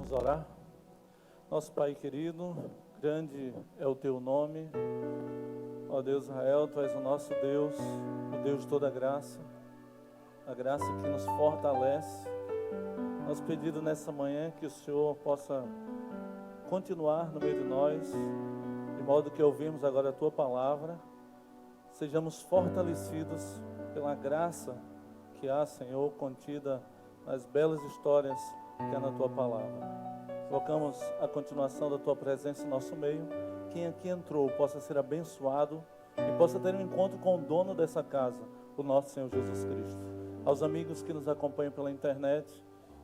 Vamos orar? Nosso Pai querido, grande é o Teu nome. Ó Deus Israel, Tu és o nosso Deus, o Deus de toda graça, a graça que nos fortalece. Nosso pedido nessa manhã é que o Senhor possa continuar no meio de nós, de modo que ouvimos agora a Tua palavra, sejamos fortalecidos pela graça que há, Senhor, contida nas belas histórias que há na Tua palavra. Colocamos a continuação da Tua presença em nosso meio. Quem aqui entrou possa ser abençoado e possa ter um encontro com o dono dessa casa, o nosso Senhor Jesus Cristo. Aos amigos que nos acompanham pela internet,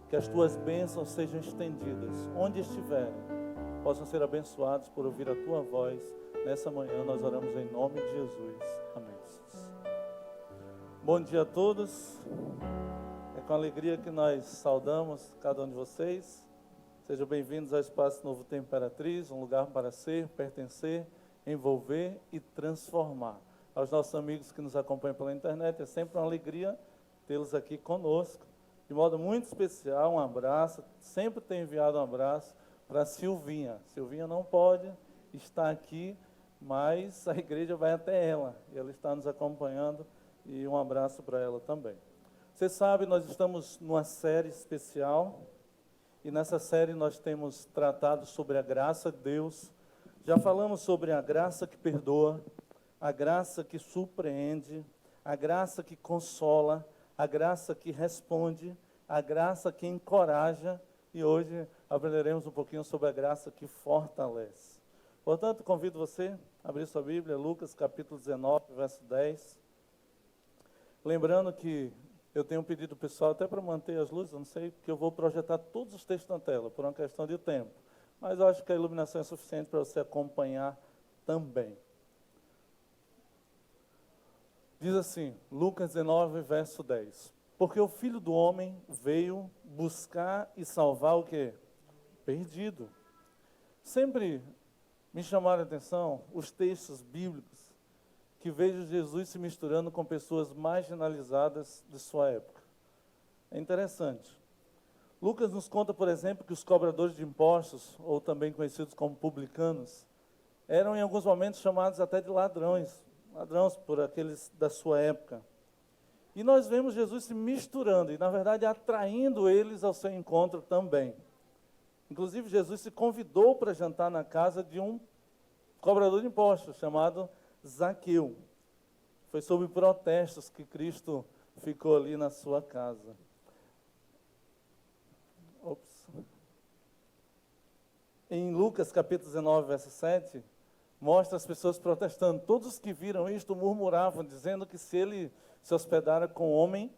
que as Tuas bênçãos sejam estendidas, onde estiverem, possam ser abençoados por ouvir a Tua voz. Nessa manhã nós oramos em nome de Jesus. Amém. Bom dia a todos. É com alegria que nós saudamos cada um de vocês. Sejam bem-vindos ao Espaço Novo Tempo Imperatriz, um lugar para ser, pertencer, envolver e transformar. Aos nossos amigos que nos acompanham pela internet, é sempre uma alegria tê-los aqui conosco. De modo muito especial, um abraço. Sempre tenho enviado um abraço para a Silvinha. Silvinha não pode estar aqui, mas a igreja vai até ela. E ela está nos acompanhando e um abraço para ela também. Você sabe, nós estamos numa série especial. E nessa série nós temos tratado sobre a graça de Deus. Já falamos sobre a graça que perdoa, a graça que surpreende, a graça que consola, a graça que responde, a graça que encoraja. E hoje aprenderemos um pouquinho sobre a graça que fortalece. Portanto, convido você a abrir sua Bíblia, Lucas capítulo 19, verso 10. Lembrando que eu tenho pedido ao pessoal até para manter as luzes, eu não sei, porque eu vou projetar todos os textos na tela, por uma questão de tempo. Mas eu acho que a iluminação é suficiente para você acompanhar também. Diz assim, Lucas 19, verso 10. Porque o Filho do Homem veio buscar e salvar o quê? Perdido. Sempre me chamaram a atenção os textos bíblicos que vejo Jesus se misturando com pessoas marginalizadas de sua época. É interessante. Lucas nos conta, por exemplo, que os cobradores de impostos, ou também conhecidos como publicanos, eram em alguns momentos chamados até de ladrões por aqueles da sua época. E nós vemos Jesus se misturando e, na verdade, atraindo eles ao seu encontro também. Inclusive, Jesus se convidou para jantar na casa de um cobrador de impostos, chamado Zaqueu. Foi sob protestos que Cristo ficou ali na sua casa. Em Lucas capítulo 19, verso 7, mostra as pessoas protestando. Todos os que viram isto murmuravam, dizendo que se ele se hospedara com homem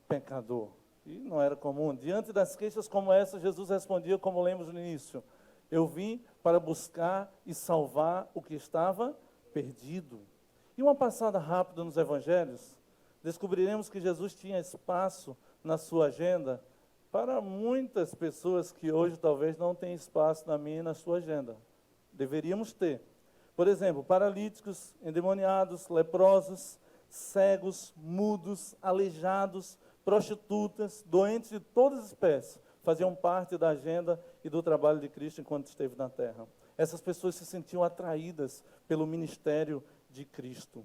pecador. E não era comum. Diante das queixas como essa, Jesus respondia, como lemos no início: eu vim para buscar e salvar o que estava perdido. E uma passada rápida nos evangelhos, descobriremos que Jesus tinha espaço na sua agenda para muitas pessoas que hoje talvez não tenham espaço na minha e na sua agenda. Deveríamos ter. Por exemplo, paralíticos, endemoniados, leprosos, cegos, mudos, aleijados, prostitutas, doentes de todas as espécies, faziam parte da agenda e do trabalho de Cristo enquanto esteve na terra. Essas pessoas se sentiam atraídas pelo ministério de Cristo.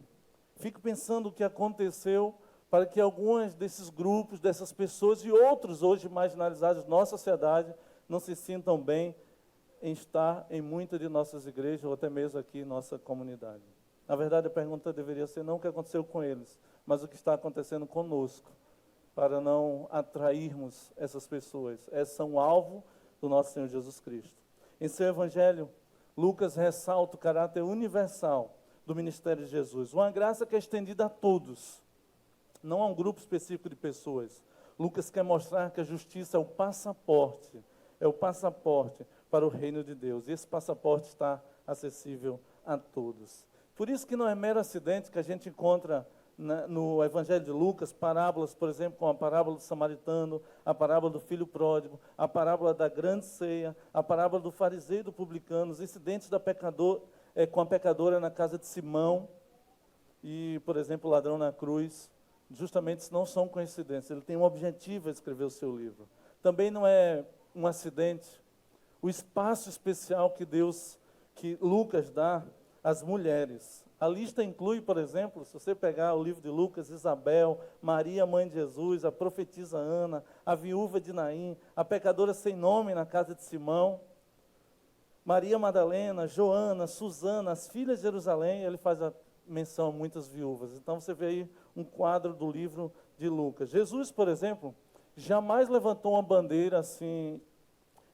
Fico pensando o que aconteceu para que alguns desses grupos, dessas pessoas e outros hoje marginalizados na nossa sociedade não se sintam bem em estar em muitas de nossas igrejas ou até mesmo aqui em nossa comunidade. Na verdade, a pergunta deveria ser não o que aconteceu com eles, mas o que está acontecendo conosco, para não atrairmos essas pessoas. Essas são o alvo do nosso Senhor Jesus Cristo. Em seu evangelho, Lucas ressalta o caráter universal do ministério de Jesus. Uma graça que é estendida a todos, não a um grupo específico de pessoas. Lucas quer mostrar que a justiça é o passaporte para o reino de Deus. E esse passaporte está acessível a todos. Por isso que não é mero acidente que a gente encontra no Evangelho de Lucas parábolas, por exemplo, como a parábola do samaritano, a parábola do filho pródigo, a parábola da grande ceia, a parábola do fariseu e do publicano, os incidentes com a pecadora na casa de Simão e, por exemplo, o ladrão na cruz. Justamente isso não são coincidências, ele tem um objetivo a escrever o seu livro. Também não é um acidente o espaço especial que Lucas dá às mulheres. A lista inclui, por exemplo, se você pegar o livro de Lucas, Isabel, Maria, mãe de Jesus, a profetisa Ana, a viúva de Naim, a pecadora sem nome na casa de Simão, Maria Madalena, Joana, Susana, as filhas de Jerusalém, ele faz a menção a muitas viúvas. Então você vê aí um quadro do livro de Lucas. Jesus, por exemplo, jamais levantou uma bandeira assim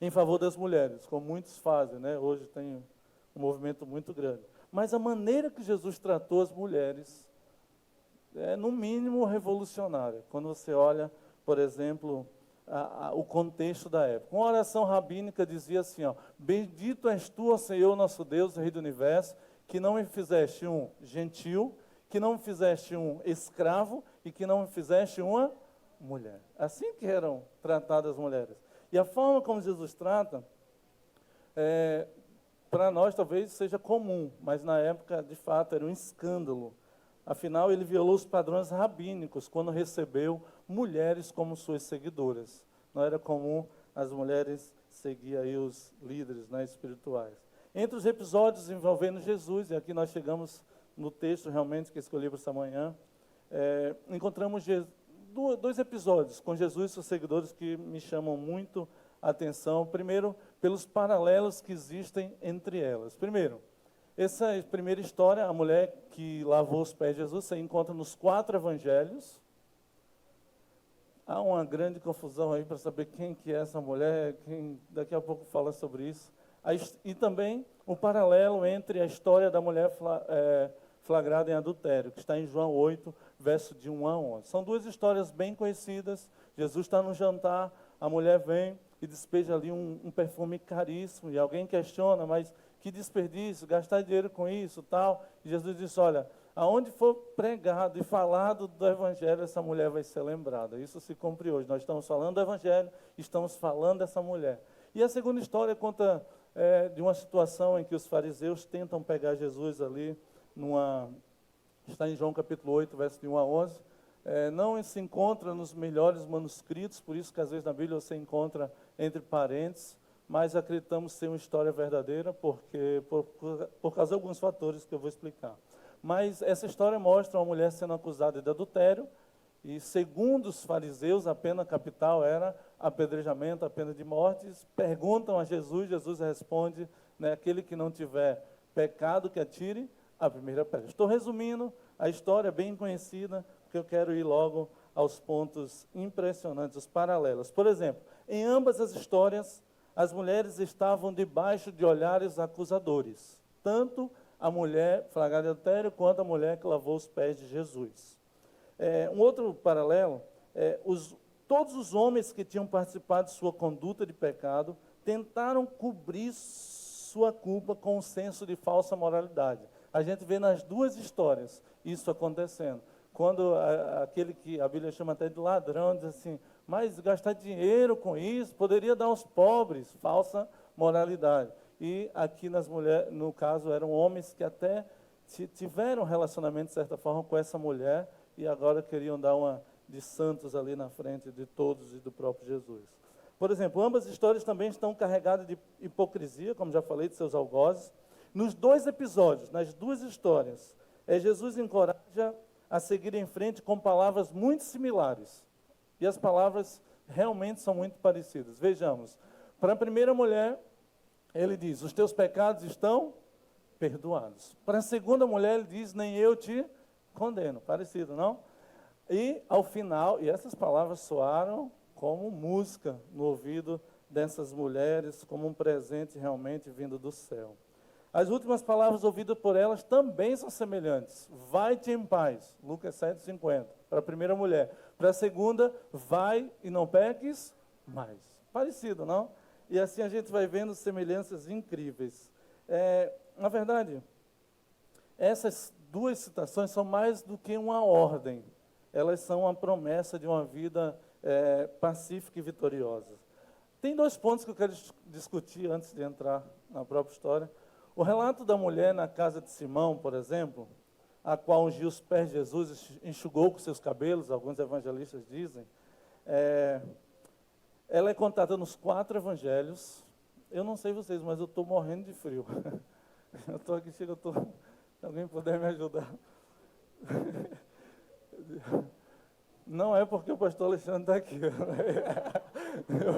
em favor das mulheres, como muitos fazem, né? Hoje tem um movimento muito grande. Mas a maneira que Jesus tratou as mulheres é, no mínimo, revolucionária. Quando você olha, por exemplo, o contexto da época. Uma oração rabínica dizia assim, ó, bendito és tu, ó Senhor, nosso Deus, Rei do Universo, que não me fizeste um gentil, que não me fizeste um escravo e que não me fizeste uma mulher. Assim que eram tratadas as mulheres. E a forma como Jesus trata, para nós talvez seja comum, mas na época, de fato, era um escândalo. Afinal, ele violou os padrões rabínicos quando recebeu mulheres como suas seguidoras. Não era comum as mulheres seguir aí os líderes, né, espirituais. Entre os episódios envolvendo Jesus, e aqui nós chegamos no texto realmente que escolhi para essa manhã, encontramos dois episódios com Jesus e seus seguidores que me chamam muito a atenção. Primeiro, pelos paralelos que existem entre elas. Primeiro, essa primeira história, a mulher que lavou os pés de Jesus, você encontra nos 4 evangelhos. Há uma grande confusão aí para saber quem que é essa mulher, daqui a pouco fala sobre isso. E também o paralelo entre a história da mulher flagrada em adultério, que está em João 8, verso de 1 a 11. São duas histórias bem conhecidas. Jesus está no jantar, a mulher vem e despeja ali um perfume caríssimo, e alguém questiona, mas que desperdício, gastar dinheiro com isso, tal. E Jesus disse, olha, aonde for pregado e falado do Evangelho, essa mulher vai ser lembrada. Isso se cumpre hoje. Nós estamos falando do Evangelho, estamos falando dessa mulher. E a segunda história conta de uma situação em que os fariseus tentam pegar Jesus ali, está em João capítulo 8, verso de 1 a 11. Não se encontra nos melhores manuscritos, por isso que às vezes na Bíblia você encontra entre parênteses, mas acreditamos ser uma história verdadeira, porque por causa de alguns fatores que eu vou explicar. Mas essa história mostra uma mulher sendo acusada de adultério, e segundo os fariseus, a pena capital era apedrejamento, a pena de morte. Perguntam a Jesus, Jesus responde, né, aquele que não tiver pecado, que atire a primeira pedra. Estou resumindo a história bem conhecida, porque eu quero ir logo aos pontos impressionantes, os paralelos. Por exemplo, em ambas as histórias, as mulheres estavam debaixo de olhares acusadores, tanto a mulher flagrada de adultério quanto a mulher que lavou os pés de Jesus. Um outro paralelo, todos os homens que tinham participado de sua conduta de pecado tentaram cobrir sua culpa com um senso de falsa moralidade. A gente vê nas duas histórias isso acontecendo. Quando aquele que a Bíblia chama até de ladrão, diz assim, mas gastar dinheiro com isso, poderia dar aos pobres, falsa moralidade. E aqui nas mulheres, no caso, eram homens que até tiveram relacionamento, de certa forma, com essa mulher, e agora queriam dar uma de santos ali na frente de todos e do próprio Jesus. Por exemplo, ambas as histórias também estão carregadas de hipocrisia, como já falei, de seus algozes. Nos 2 episódios, nas 2 histórias, Jesus encoraja a seguir em frente com palavras muito similares. E as palavras realmente são muito parecidas. Vejamos, para a primeira mulher, ele diz, os teus pecados estão perdoados. Para a segunda mulher, ele diz, nem eu te condeno. Parecido, não? E ao final, e essas palavras soaram como música no ouvido dessas mulheres, como um presente realmente vindo do céu. As últimas palavras ouvidas por elas também são semelhantes. Vai-te em paz, Lucas 7,50, para a primeira mulher. Para a segunda, vai e não peques mais. Parecido, não? E assim a gente vai vendo semelhanças incríveis. Na verdade, essas 2 citações são mais do que uma ordem. Elas são uma promessa de uma vida pacífica e vitoriosa. Tem 2 pontos que eu quero discutir antes de entrar na própria história. O relato da mulher na casa de Simão, por exemplo, a qual ungiu os pés de Jesus, enxugou com seus cabelos, alguns evangelistas dizem, ela é contada nos 4 evangelhos, eu não sei vocês, mas eu estou morrendo de frio. Eu estou aqui, chega, se alguém puder me ajudar. Não é porque o pastor Alexandre está aqui.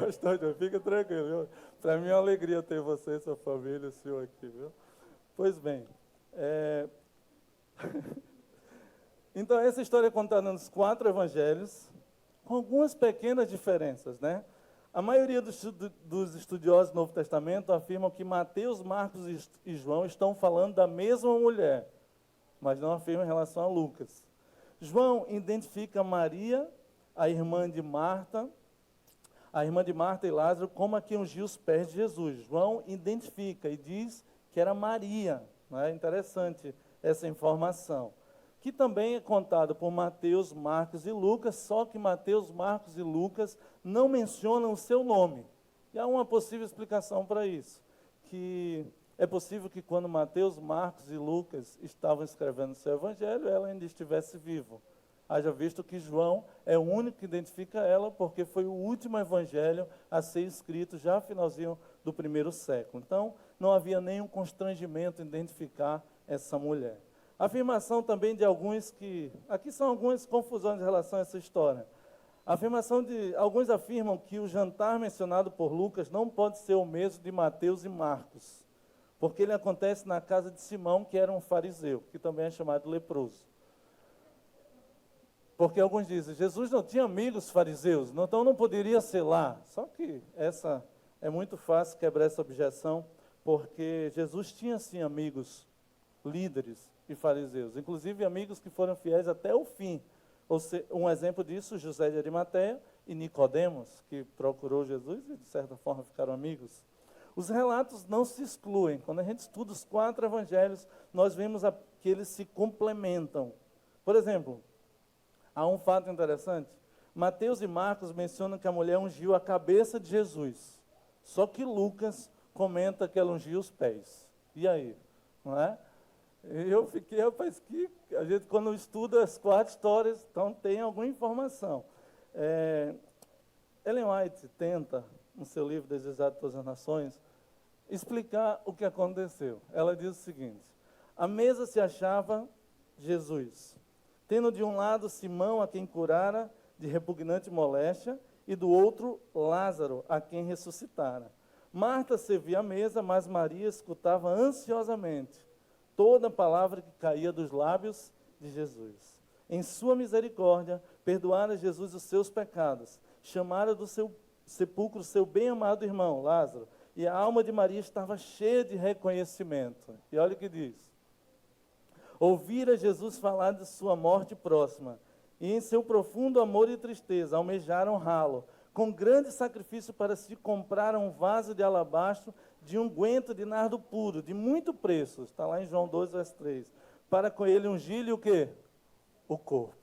Pastor, fica tranquilo. Para mim é uma alegria ter você, sua família, o senhor aqui, viu? Pois bem, então essa história é contada nos 4 evangelhos, com algumas pequenas diferenças, né? A maioria dos estudiosos do Novo Testamento afirmam que Mateus, Marcos e João estão falando da mesma mulher, mas não afirmam em relação a Lucas. João identifica Maria, a irmã de Marta e Lázaro, como a que ungiu os pés de Jesus. João identifica e diz que era Maria. Não é interessante essa informação, que também é contada por Mateus, Marcos e Lucas, só que Mateus, Marcos e Lucas não mencionam o seu nome. E há uma possível explicação para isso, que é possível que quando Mateus, Marcos e Lucas estavam escrevendo o seu evangelho, ela ainda estivesse viva. Haja visto que João é o único que identifica ela, porque foi o último evangelho a ser escrito já no finalzinho do 1º século. Então, não havia nenhum constrangimento em identificar essa mulher. A afirmação também de alguns que... Aqui são algumas confusões em relação a essa história. Alguns afirmam que o jantar mencionado por Lucas não pode ser o mesmo de Mateus e Marcos, porque ele acontece na casa de Simão, que era um fariseu, que também é chamado leproso. Porque alguns dizem, Jesus não tinha amigos fariseus, então não poderia ser lá. Só que é muito fácil quebrar essa objeção, porque Jesus tinha sim amigos líderes e fariseus, inclusive amigos que foram fiéis até o fim. Um exemplo disso, José de Arimateia e Nicodemos, que procurou Jesus e de certa forma ficaram amigos. Os relatos não se excluem. Quando a gente estuda os 4 evangelhos, nós vemos que eles se complementam. Por exemplo, há um fato interessante. Mateus e Marcos mencionam que a mulher ungiu a cabeça de Jesus. Só que Lucas comenta que ela ungiu os pés. E aí? Não é? Eu fiquei, rapaz, que a gente quando estuda as 4 histórias, então tem alguma informação. Ellen White tenta, no seu livro Desejado de Todas as Nações, explicar o que aconteceu. Ela diz o seguinte: à mesa se achava Jesus, tendo de um lado Simão, a quem curara de repugnante moléstia, e do outro Lázaro, a quem ressuscitara. Marta servia a mesa, mas Maria escutava ansiosamente toda a palavra que caía dos lábios de Jesus. Em sua misericórdia, perdoara Jesus os seus pecados, chamara do seu sepulcro seu bem-amado irmão, Lázaro, e a alma de Maria estava cheia de reconhecimento. E olha o que diz. Ouvira Jesus falar de sua morte próxima, e em seu profundo amor e tristeza almejaram honrá-lo, com grande sacrifício para se comprar um vaso de alabastro de unguento de nardo puro, de muito preço, está lá em João 12, verso 3, para com ele ungir-lhe o quê? O corpo.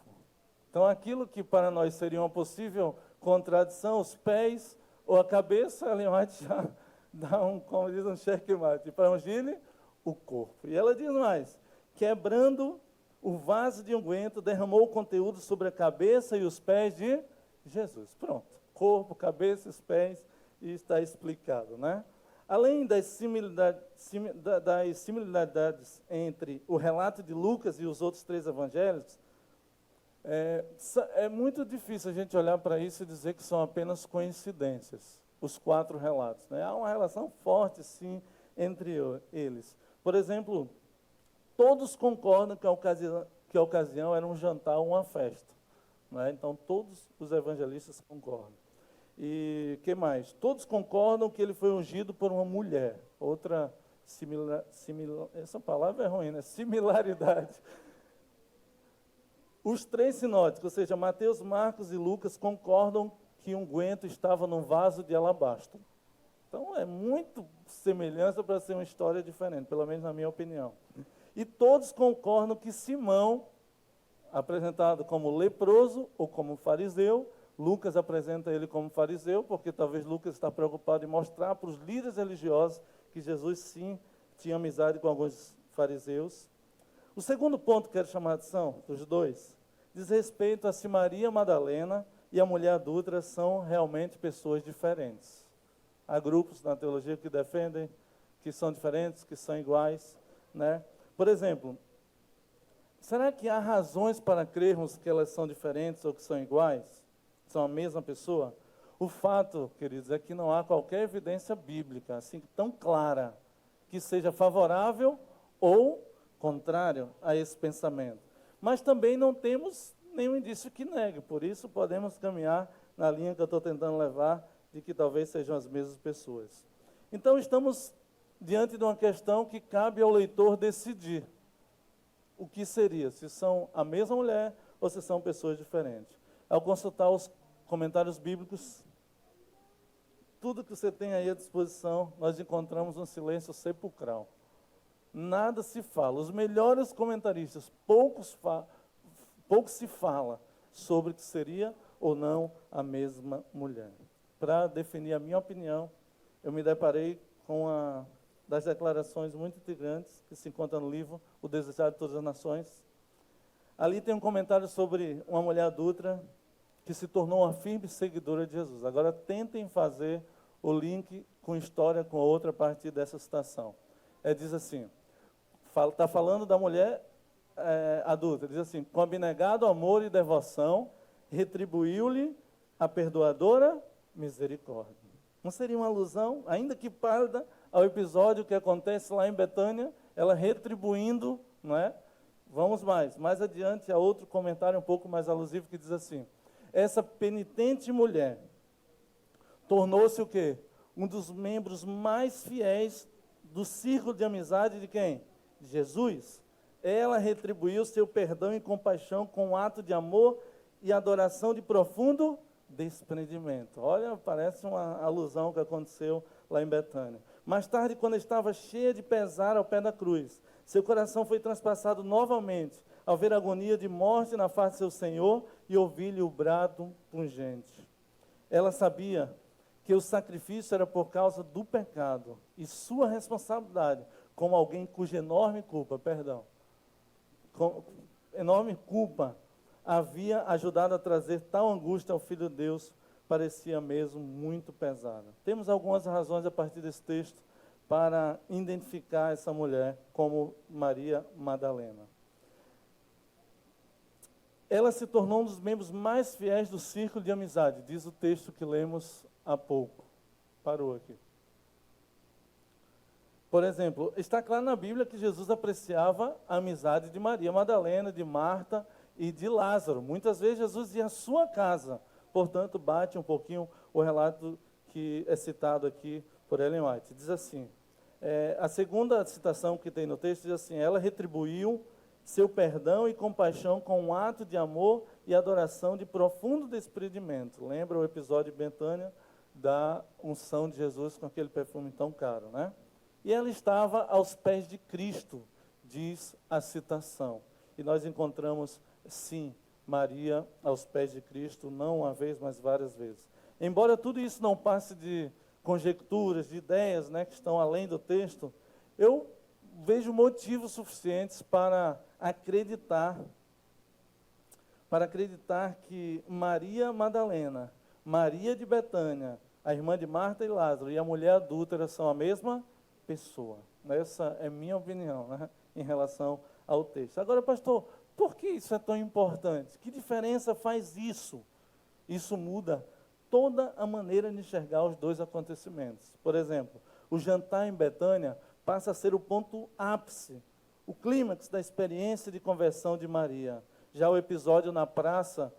Então aquilo que para nós seria uma possível contradição, os pés ou a cabeça, Ellen White já dá como diz, um checkmate, para ungir-lhe o corpo. E ela diz mais, quebrando o vaso de unguento, derramou o conteúdo sobre a cabeça e os pés de Jesus. Pronto, corpo, cabeça, os pés, e está explicado, né? Além das similaridades entre o relato de Lucas e os outros 3 evangelhos, é muito difícil a gente olhar para isso e dizer que são apenas coincidências, os 4 relatos, né? Há uma relação forte, sim, entre eles. Por exemplo, todos concordam que a ocasião era um jantar ou uma festa, né? Então, todos os evangelistas concordam. E que mais? Todos concordam que ele foi ungido por uma mulher. Outra essa palavra é ruim, né? Similaridade. Os 3 sinóticos, ou seja, Mateus, Marcos e Lucas, concordam que o unguento estava num vaso de alabastro. Então, é muito semelhança para ser uma história diferente, pelo menos na minha opinião. E todos concordam que Simão, apresentado como leproso ou como fariseu, Lucas apresenta ele como fariseu, porque talvez Lucas está preocupado em mostrar para os líderes religiosos que Jesus, sim, tinha amizade com alguns fariseus. O segundo ponto que quero chamar a atenção dos 2 diz respeito a se Maria Madalena e a mulher adúltera são realmente pessoas diferentes. Há grupos na teologia que defendem que são diferentes, que são iguais, né? Por exemplo, será que há razões para crermos que elas são diferentes ou que são iguais? São a mesma pessoa? O fato, queridos, é que não há qualquer evidência bíblica, assim, tão clara, que seja favorável ou contrário a esse pensamento. Mas também não temos nenhum indício que negue, por isso podemos caminhar na linha que eu estou tentando levar, de que talvez sejam as mesmas pessoas. Então, estamos diante de uma questão que cabe ao leitor decidir o que seria, se são a mesma mulher ou se são pessoas diferentes. Ao consultar os comentários bíblicos, tudo que você tem aí à disposição, nós encontramos um silêncio sepulcral. Nada se fala. Os melhores comentaristas, pouco se fala sobre o que seria ou não a mesma mulher. Para definir a minha opinião, eu me deparei com uma das declarações muito intrigantes que se encontra no livro O Desejado de Todas as Nações. Ali tem um comentário sobre uma mulher adúltera que se tornou uma firme seguidora de Jesus. Agora tentem fazer o link com história com outra a partir dessa citação. Diz assim, está falando da mulher adulta, diz assim, com abnegado amor e devoção, retribuiu-lhe a perdoadora misericórdia. Não seria uma alusão, ainda que pálida, ao episódio que acontece lá em Betânia, ela retribuindo, não é? Vamos mais adiante há outro comentário um pouco mais alusivo que diz assim, essa penitente mulher tornou-se o quê? Um dos membros mais fiéis do círculo de amizade de quem? De Jesus. Ela retribuiu seu perdão e compaixão com um ato de amor e adoração de profundo desprendimento. Olha, parece uma alusão que aconteceu lá em Betânia. Mais tarde, quando estava cheia de pesar ao pé da cruz, seu coração foi transpassado novamente ao ver a agonia de morte na face de seu Senhor e ouvir-lhe o brado pungente. Ela sabia que o sacrifício era por causa do pecado e sua responsabilidade como alguém cuja enorme culpa, enorme culpa havia ajudado a trazer tal angústia ao Filho de Deus, parecia mesmo muito pesada. Temos algumas razões a partir desse texto para identificar essa mulher como Maria Madalena. Ela se tornou um dos membros mais fiéis do círculo de amizade, diz o texto que lemos há pouco. Parou aqui. Por exemplo, está claro na Bíblia que Jesus apreciava a amizade de Maria Madalena, de Marta e de Lázaro. Muitas vezes Jesus ia à sua casa, portanto, bate um pouquinho o relato que é citado aqui por Ellen White. Diz assim, a segunda citação que tem no texto diz assim, ela retribuiu seu perdão e compaixão com um ato de amor e adoração de profundo desprendimento. Lembra o episódio de Betânia da unção de Jesus com aquele perfume tão caro, né? E ela estava aos pés de Cristo, diz a citação. E nós encontramos, sim, Maria aos pés de Cristo, não uma vez, mas várias vezes. Embora tudo isso não passe de conjecturas, de ideias, né, que estão além do texto, eu vejo motivos suficientes para acreditar que Maria Madalena, Maria de Betânia, a irmã de Marta e Lázaro e a mulher adúltera são a mesma pessoa. Essa é minha opinião, né, em relação ao texto. Agora, pastor, por que isso é tão importante? Que diferença faz isso? Isso muda toda a maneira de enxergar os dois acontecimentos. Por exemplo, o jantar em Betânia passa a ser o ponto ápice, o clímax da experiência de conversão de Maria. Já o episódio na praça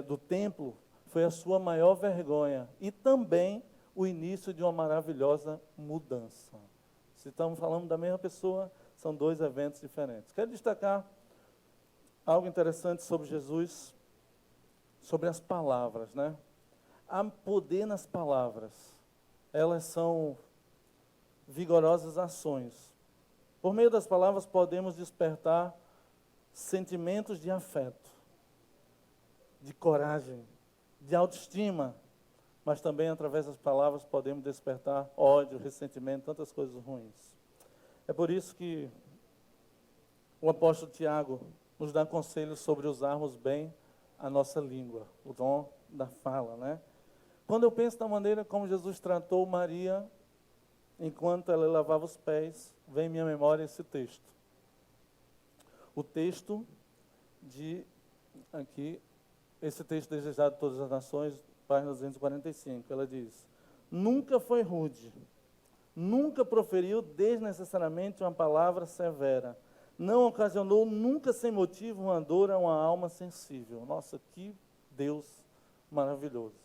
do templo foi a sua maior vergonha e também o início de uma maravilhosa mudança. Se estamos falando da mesma pessoa, são dois eventos diferentes. Quero destacar algo interessante sobre Jesus, sobre as palavras, né? Há poder nas palavras. Elas são vigorosas ações. Por meio das palavras podemos despertar sentimentos de afeto, de coragem, de autoestima, mas também através das palavras podemos despertar ódio, ressentimento, tantas coisas ruins. É por isso que o apóstolo Tiago nos dá conselhos sobre usarmos bem a nossa língua, o dom da fala, né? Quando eu penso na maneira como Jesus tratou Maria, enquanto ela lavava os pés, vem em minha memória esse texto. O texto aqui, esse texto desejado de todas as nações, página 245, ela diz: nunca foi rude, nunca proferiu desnecessariamente uma palavra severa, não ocasionou nunca sem motivo uma dor a uma alma sensível. Nossa, que Deus maravilhoso.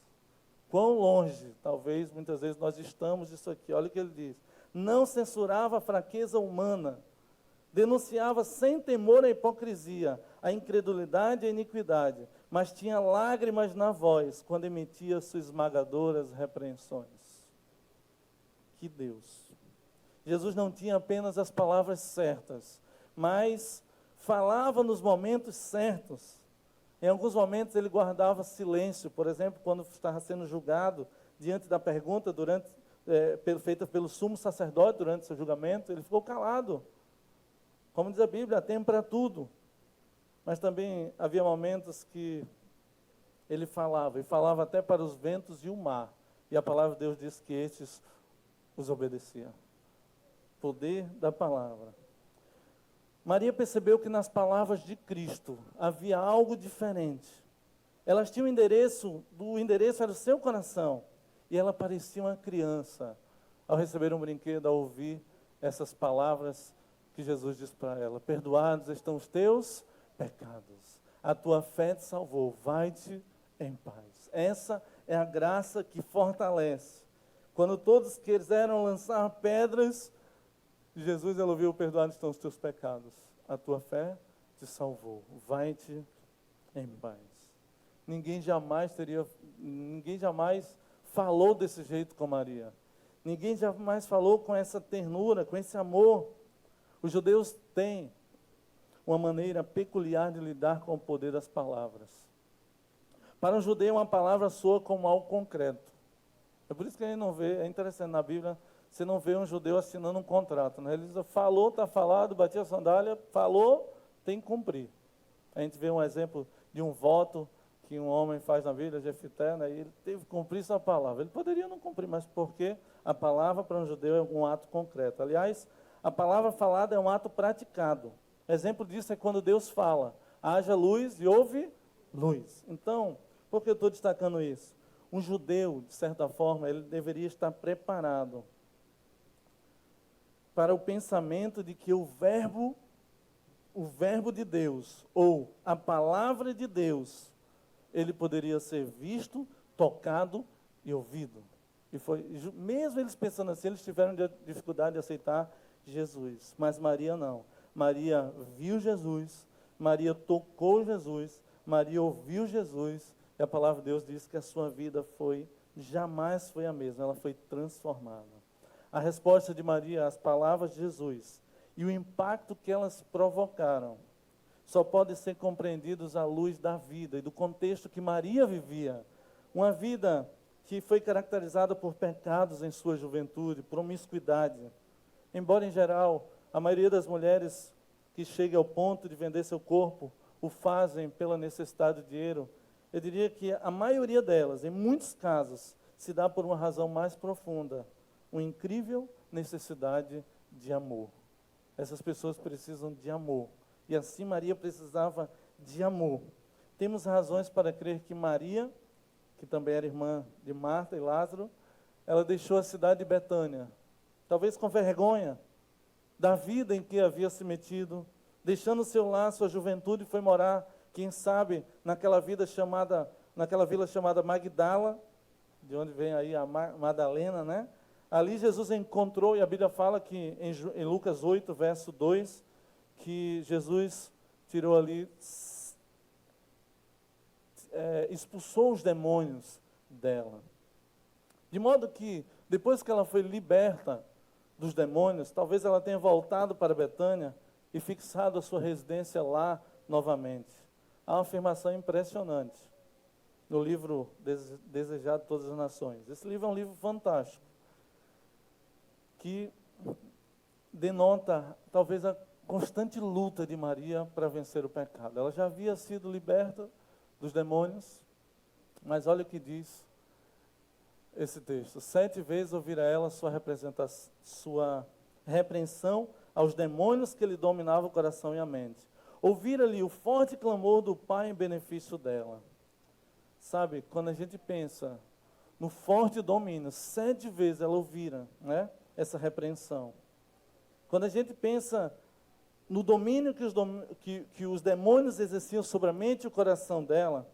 Quão longe, talvez, muitas vezes nós estamos disso aqui. Olha o que ele diz: não censurava a fraqueza humana, denunciava sem temor a hipocrisia, a incredulidade e a iniquidade, mas tinha lágrimas na voz quando emitia suas esmagadoras repreensões. Que Deus! Jesus não tinha apenas as palavras certas, mas falava nos momentos certos. Em alguns momentos ele guardava silêncio. Por exemplo, quando estava sendo julgado, diante da pergunta feita pelo sumo sacerdote durante seu julgamento, ele ficou calado. Como diz a Bíblia, há tempo para tudo. Mas também havia momentos que ele falava, e falava até para os ventos e o mar. E a palavra de Deus diz que estes os obedeciam. Poder da palavra. Maria percebeu que nas palavras de Cristo havia algo diferente. Elas tinham o endereço era o seu coração. E ela parecia uma criança ao receber um brinquedo, ao ouvir essas palavras que Jesus diz para ela: perdoados estão os teus pecados, a tua fé te salvou, vai-te em paz. Essa é a graça que fortalece. Quando todos quiseram lançar pedras, Jesus, ela ouviu: perdoados estão os teus pecados, a tua fé te salvou, vai-te em paz. Ninguém jamais falou desse jeito com Maria. Ninguém jamais falou com essa ternura, com esse amor. Os judeus têm uma maneira peculiar de lidar com o poder das palavras. Para um judeu, uma palavra soa como algo concreto. É por isso que a gente não vê, é interessante, na Bíblia, você não vê um judeu assinando um contrato, né? Ele diz: falou, está falado, batia a sandália, falou, tem que cumprir. A gente vê um exemplo de um voto que um homem faz na Bíblia, Jefité, né? E ele teve que cumprir sua palavra. Ele poderia não cumprir, mas porque a palavra para um judeu é um ato concreto. Aliás, a palavra falada é um ato praticado. Exemplo disso é quando Deus fala: haja luz e houve luz. Então, por que eu estou destacando isso? Um judeu, de certa forma, ele deveria estar preparado para o pensamento de que o verbo de Deus, ou a palavra de Deus, ele poderia ser visto, tocado e ouvido. E foi, mesmo eles pensando assim, eles tiveram dificuldade de aceitar Jesus. Mas Maria não. Maria viu Jesus, Maria tocou Jesus, Maria ouviu Jesus, e a palavra de Deus diz que a sua vida jamais foi a mesma, ela foi transformada. A resposta de Maria às palavras de Jesus e o impacto que elas provocaram só podem ser compreendidos à luz da vida e do contexto que Maria vivia. Uma vida que foi caracterizada por pecados em sua juventude, promiscuidade. Embora, em geral, a maioria das mulheres que chegam ao ponto de vender seu corpo o fazem pela necessidade de dinheiro, eu diria que a maioria delas, em muitos casos, se dá por uma razão mais profunda, uma incrível necessidade de amor. Essas pessoas precisam de amor. E assim Maria precisava de amor. Temos razões para crer que Maria, que também era irmã de Marta e Lázaro, ela deixou a cidade de Betânia, talvez com vergonha da vida em que havia se metido, deixando seu lar, sua juventude, foi morar, quem sabe, naquela vila chamada Magdala, de onde vem aí a Madalena, né? Ali Jesus encontrou, e a Bíblia fala que em Lucas 8, verso 2, que Jesus tirou ali, expulsou os demônios dela. De modo que, depois que ela foi liberta dos demônios, talvez ela tenha voltado para Betânia e fixado a sua residência lá novamente. Há uma afirmação impressionante no livro Desejado de Todas as Nações. Esse livro é um livro fantástico, que denota talvez a constante luta de Maria para vencer o pecado. Ela já havia sido liberta dos demônios, mas olha o que diz esse texto. 7 vezes ouvira ela sua repreensão aos demônios que lhe dominavam o coração e a mente. Ouvira-lhe o forte clamor do Pai em benefício dela. Sabe, quando a gente pensa no forte domínio, 7 vezes ela ouvira, né, essa repreensão. Quando a gente pensa no domínio que os demônios exerciam sobre a mente e o coração dela,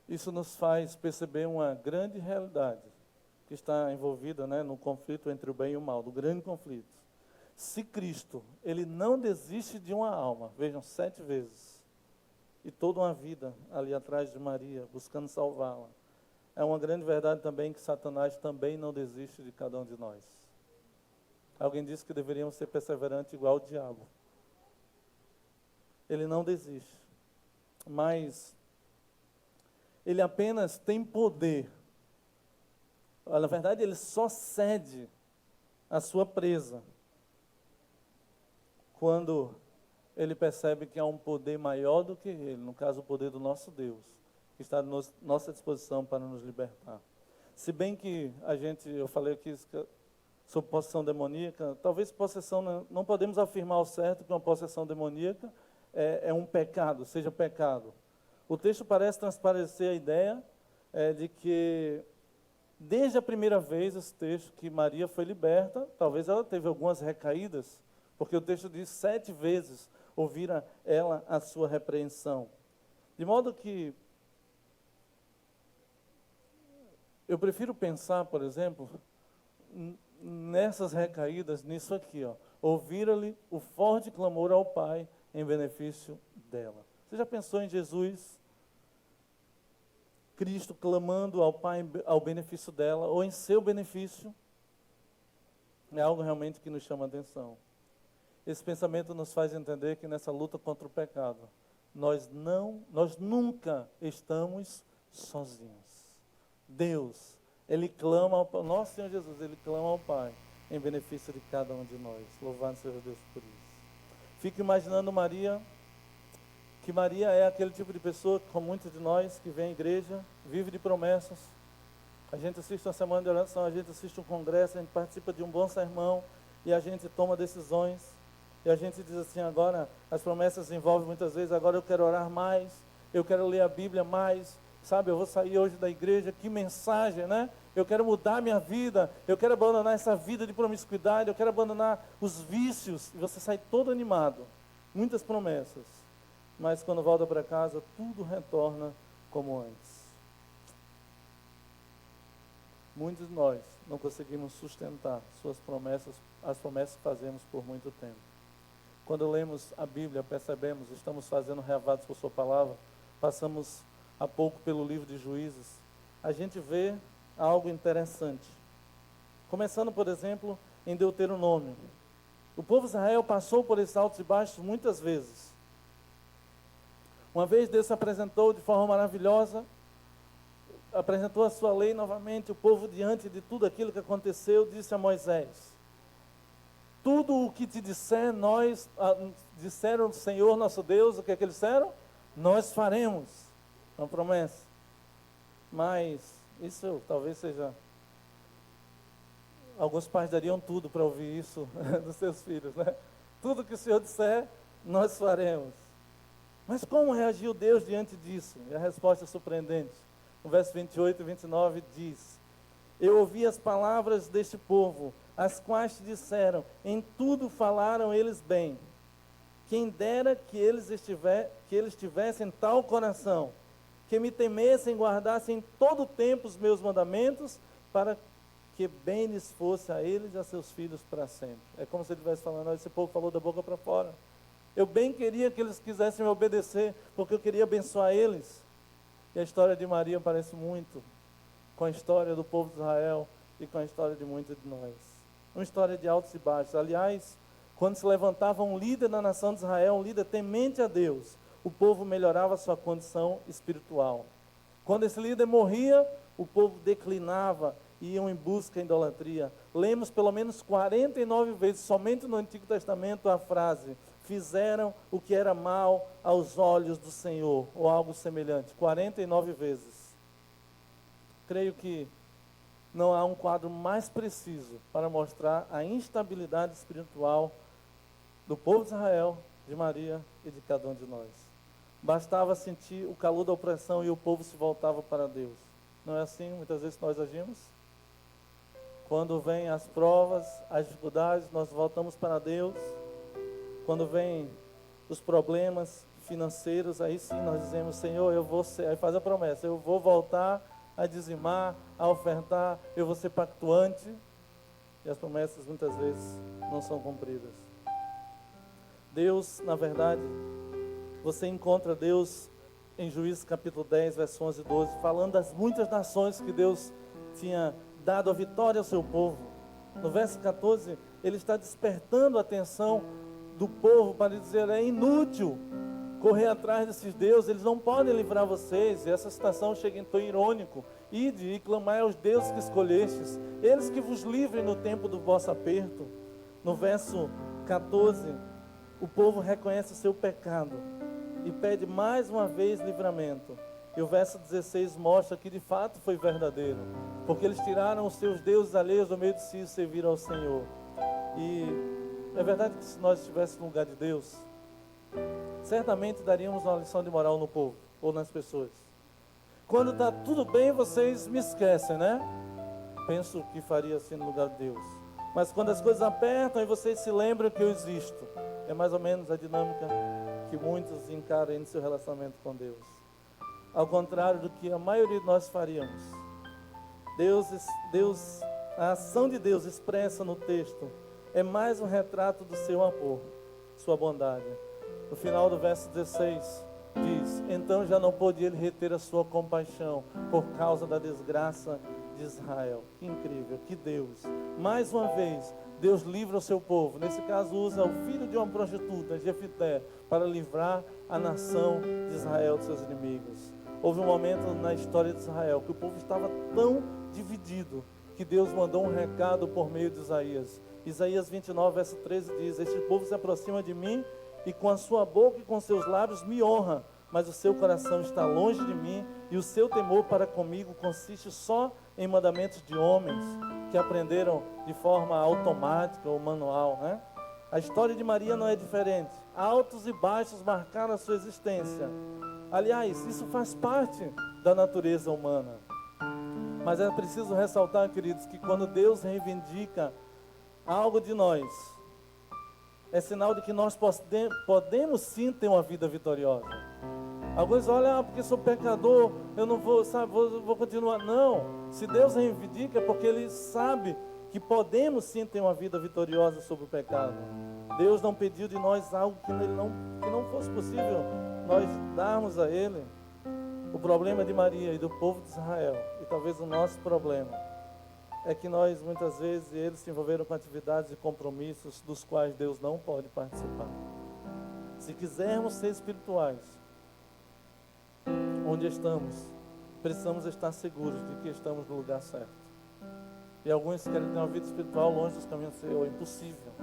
isso nos faz perceber uma grande realidade que está envolvida, né, no conflito entre o bem e o mal, do grande conflito. Se Cristo, ele não desiste de uma alma, vejam, 7 vezes, e toda uma vida ali atrás de Maria, buscando salvá-la, é uma grande verdade também que Satanás também não desiste de cada um de nós. Alguém disse que deveríamos ser perseverantes igual o diabo. Ele não desiste, mas ele apenas tem poder. Na verdade, ele só cede a sua presa quando ele percebe que há um poder maior do que ele, no caso o poder do nosso Deus, que está à nossa disposição para nos libertar. Se bem que eu falei aqui sobre possessão demoníaca, talvez possessão, não podemos afirmar ao certo que uma possessão demoníaca é um pecado, seja pecado. O texto parece transparecer a ideia de que, desde a primeira vez, esse texto, que Maria foi liberta, talvez ela teve algumas recaídas, porque o texto diz 7 vezes ouvira ela a sua repreensão. De modo que eu prefiro pensar, por exemplo, nessas recaídas, nisso aqui, ó. Ouvira-lhe o forte clamor ao Pai em benefício dela. Você já pensou em Jesus, Cristo clamando ao Pai ao benefício dela, ou em seu benefício? É algo realmente que nos chama a atenção. Esse pensamento nos faz entender que nessa luta contra o pecado, nós nunca estamos sozinhos. Deus, Ele clama ao Pai, nosso Senhor Jesus, Ele clama ao Pai em benefício de cada um de nós. Louvado seja Deus por isso. Fico imaginando Maria, que Maria é aquele tipo de pessoa, como muitos de nós, que vem à igreja, vive de promessas. A gente assiste uma semana de oração, a gente assiste um congresso, a gente participa de um bom sermão e a gente toma decisões. E a gente diz assim, agora as promessas envolvem muitas vezes, agora eu quero orar mais, eu quero ler a Bíblia mais, sabe, eu vou sair hoje da igreja, que mensagem, né? Eu quero mudar minha vida, eu quero abandonar essa vida de promiscuidade, eu quero abandonar os vícios, e você sai todo animado, muitas promessas, mas quando volta para casa, tudo retorna como antes. Muitos de nós não conseguimos sustentar suas promessas, as promessas que fazemos por muito tempo. Quando lemos a Bíblia, percebemos, estamos fazendo reavados por sua palavra, passamos há pouco pelo livro de Juízes, a gente vê algo interessante. Começando, por exemplo, em Deuteronômio. O povo de Israel passou por esses altos e baixos muitas vezes. Uma vez Deus se apresentou de forma maravilhosa, apresentou a sua lei novamente, o povo, diante de tudo aquilo que aconteceu, disse a Moisés: tudo o que te disser, disseram do Senhor nosso Deus, o que é que eles disseram? Nós faremos. Uma promessa. Mas, isso talvez seja... Alguns pais dariam tudo para ouvir isso dos seus filhos, né? Tudo que o Senhor disser, nós faremos. Mas como reagiu Deus diante disso? E a resposta é surpreendente. No verso 28 e 29 diz: eu ouvi as palavras deste povo, as quais te disseram, em tudo falaram eles bem. Quem dera que eles tivessem tal coração, que me temessem e guardassem em todo o tempo os meus mandamentos, para que bem lhes fosse a eles e a seus filhos para sempre. É como se ele estivesse falando, esse povo falou da boca para fora. Eu bem queria que eles quisessem me obedecer, porque eu queria abençoar eles. E a história de Maria parece muito com a história do povo de Israel e com a história de muitos de nós. Uma história de altos e baixos. Aliás, quando se levantava um líder na nação de Israel, um líder temente a Deus, o povo melhorava a sua condição espiritual. Quando esse líder morria, o povo declinava e iam em busca da idolatria. Lemos pelo menos 49 vezes, somente no Antigo Testamento, a frase: fizeram o que era mal aos olhos do Senhor, ou algo semelhante, 49 vezes. creio que não há um quadro mais preciso para mostrar a instabilidade espiritual do povo de Israel, de Maria e de cada um de nós. Bastava sentir o calor da opressão e o povo se voltava para Deus. Não é assim muitas vezes nós agimos? Quando vêm as provas, as dificuldades, nós voltamos para Deus. Quando vêm os problemas financeiros, aí sim nós dizemos: Senhor, eu vou ser, aí faz a promessa, eu vou voltar a dizimar, a ofertar, eu vou ser pactuante. E as promessas muitas vezes não são cumpridas. Deus, na verdade, você encontra Deus em Juízes capítulo 10, verso 11 e 12, falando das muitas nações que Deus tinha dado a vitória ao seu povo. No verso 14, ele está despertando a atenção do povo para dizer: é inútil correr atrás desses deuses, eles não podem livrar vocês. E essa citação chega em tom irônico: ide e clamai aos deuses que escolhestes, eles que vos livrem no tempo do vosso aperto. No verso 14, o povo reconhece o seu pecado e pede mais uma vez livramento. E o verso 16 mostra que de fato foi verdadeiro, porque eles tiraram os seus deuses alheios do meio de si e serviram ao Senhor. E é verdade que se nós estivéssemos no lugar de Deus, certamente daríamos uma lição de moral no povo ou nas pessoas. Quando está tudo bem, vocês me esquecem, né? Penso que faria assim no lugar de Deus. Mas quando as coisas apertam e vocês se lembram que eu existo, é mais ou menos a dinâmica que muitos encaram no seu relacionamento com Deus. Ao contrário do que a maioria de nós faríamos. A ação de Deus expressa no texto é mais um retrato do seu amor, sua bondade. No final do verso 16 diz: então já não pôde ele reter a sua compaixão por causa da desgraça de Israel. Que incrível, que Deus. Mais uma vez, Deus livra o seu povo. Nesse caso usa o filho de uma prostituta, Jefité, para livrar a nação de Israel dos seus inimigos. Houve um momento na história de Israel que o povo estava tão dividido que Deus mandou um recado por meio de Isaías. Isaías 29, verso 13 diz: este povo se aproxima de mim e com a sua boca e com seus lábios me honra, mas o seu coração está longe de mim e o seu temor para comigo consiste só em mandamentos de homens que aprenderam de forma automática ou manual, né? A história de Maria não é diferente. Altos e baixos marcaram a sua existência. Aliás, isso faz parte da natureza humana. Mas é preciso ressaltar, queridos, que quando Deus reivindica algo de nós, é sinal de que nós podemos sim ter uma vida vitoriosa. Alguns olham: porque sou pecador, eu não vou, vou continuar. Não, se Deus reivindica é porque Ele sabe que podemos sim ter uma vida vitoriosa sobre o pecado. Deus não pediu de nós algo que não fosse possível nós darmos a Ele. O problema de Maria e do povo de Israel, e talvez o nosso problema, é que nós muitas vezes, eles se envolveram com atividades e compromissos dos quais Deus não pode participar. Se quisermos ser espirituais, onde estamos, precisamos estar seguros de que estamos no lugar certo. E alguns querem ter uma vida espiritual longe dos caminhos do Senhor, é impossível.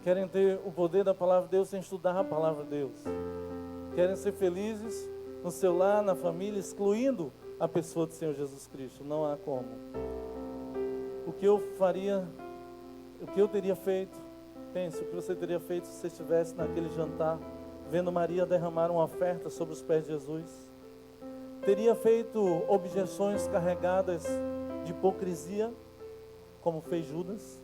Querem ter o poder da palavra de Deus sem estudar a palavra de Deus. Querem ser felizes no seu lar, na família, excluindo a pessoa do Senhor Jesus Cristo. Não há como. O que eu faria, o que eu teria feito, pense, o que você teria feito se você estivesse naquele jantar, vendo Maria derramar uma oferta sobre os pés de Jesus? Teria feito objeções carregadas de hipocrisia, como fez Judas?